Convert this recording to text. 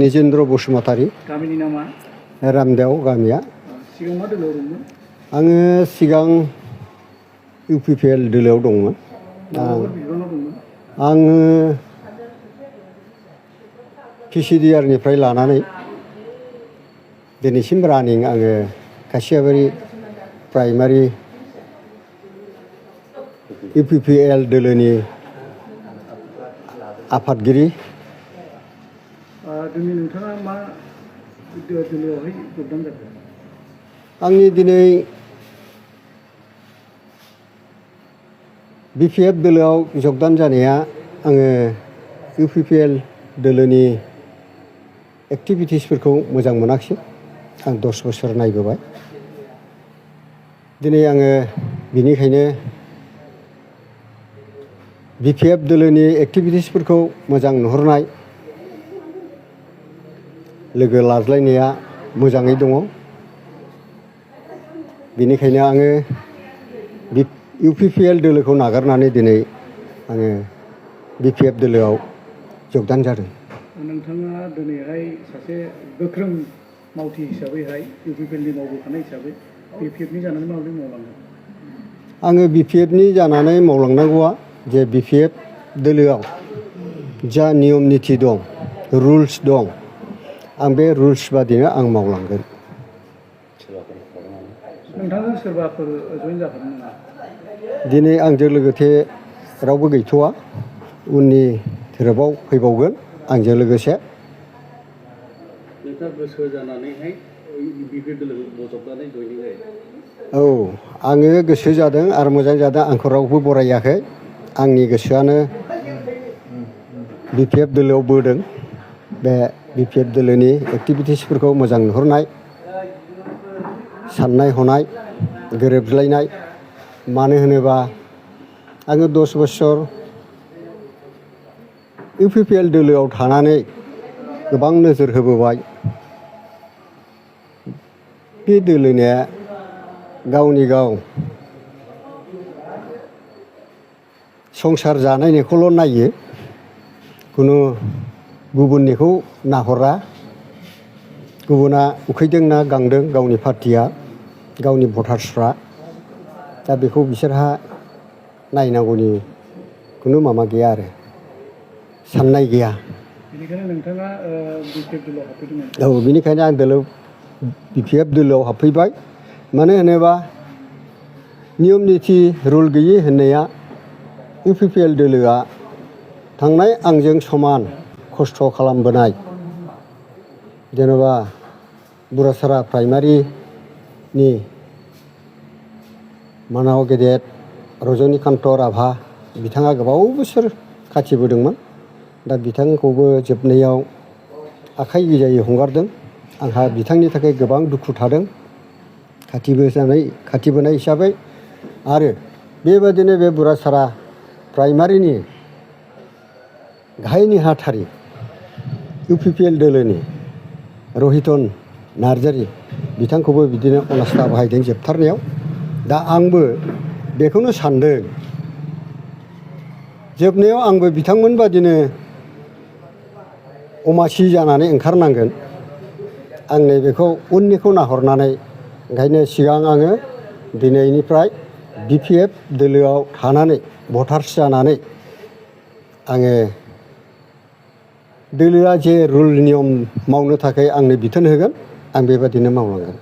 निजेन्द्र बसुमतारी। गामिनि नामा? रामदेव गामिया। सिगां मा दोलोआव दंमोन? आङो सिगां UPPL दोलोआव दंमोन। माबाफोर बिबानाव दंमोन? आङो PCDR निफ्राय लानानै दिनैसिम रानिं आङो खासियाबारि प्राइमारि UPPL दोलोनि आफादगिरि। दिनै नोंथाङा मा दोलोआवहाय जगदान जाखो? आंनि दिनै BPF दोलोआव जगदान जानाया आङो UPPL दोलोनि एक्टिभिटिसफोरखौ मोजां मोनाखिसै। आं 10 बोसोर नायबोबाय। दिनै आङो बिनिखायनो BPF दोलोनि एक्टिभिटिसफोरखौ मोजां नुहुरनाय, लोगो लाज्लायनाया मोजाङै दङ। बेनिखायनो आङो UPPL दोलोखौ नागारनानै दिनै आङो BPF दोलोआव जगदान जादों। नोंथाङा दिनैहाय सासे गोख्रों मावथि हिसाबैहाय UPPL नि मावबोखानाय हिसाबै BPF नि जानानै माबोरै मावलांगोन? आङो BPF नि जानानै मावलांनांगौआ जे BPF दोलोआव जा नियम निथि दं, रुल्स दं, आं बे रुल्स बादिनो आं मावलांगोन। नोंथांजों सोरबाफोर जइन जाफादों नामा? दिनै आंजों लोगोसे रावबो गैथ'वा। उननि थोरोबाव फैबावगोन आंजों लोगोसे। नोंथाङा गोसो जानानैहाय BPF दोलोखौ बजबनानै जइनिं जायो? औ, आङो गोसो जादों आरो मोजां जादों। आंखौ रावबो बरायाखै। आंनि गोसोआनो BPF दोलोआव बोदों। बे BPF दोलोनि एक्टिभिटिसफोरखौ मोजां नुहुरनाय, साननाय हनाय गोरोबज्लायनाय। मानो होनोबा आङो 10 बोसोर UPPL दोलोआव थानानै गोबां नोजोर होबोबाय। बे दोलोनिया गावनि गाव संसार जानायनिखौल' नायो, खुनु गुबुननिखौ नाहरा। गुबुना उखैदों ना गांदों गावनि पार्टिया, गावनि भटार्सफ्रा, दा बेखौ बिसोरहा नायनांगौनि खुनु माबा गैया आरो साननाय गैया। बेनिखायनो नोंथाङा BPF दोलोआव हाबफैदोंमोन? औ, बेनिखायनो आं BPF दोलोआव हाबफैबाय। मानो होनोबा नियम निथि रुल गैयि होननाया UPPL दोलोआ थांनाय आंजों समान खस्थ' खालामबोनाय, जेनेबा बुरासारा प्राइमारिनि मानाव गेदेर रजनिकान्त राभा बिथाङा गोबाव बोसोर खाथिबोदोंमोन। दा बिथांखौबो जोबनायाव आखाइ गोजायै हंगारदों। आंहा बिथांनि थाखाय गोबां दुखु थादों खाथिबोनाय हिसाबै। आरो बेबादिनो बे बुरासारा प्राइमारिनि गाहाय नेहाथारि UPPL दोलोनि रहितन नार्जारि बिथांखौबो बिदिनो अनास्था बाहायदों जोबथारनायाव। दा आंबो बेखौनो सानदों, जोबनायाव आंबो बिथांमोन बादिनो अमासि जानानै ओंखारनांगोन। आं नैबेखौ उननिखौ नाहरनानै ओंखायनो सिगां आङो दिनैनिफ्राय BPF दोलोआव थानानै भटार्स जानानै आङो दोलोआ जे रुल नियम मावनो थाखाय आंनो बिथोन होगोन, आं बेबादिनो मावलांगोन।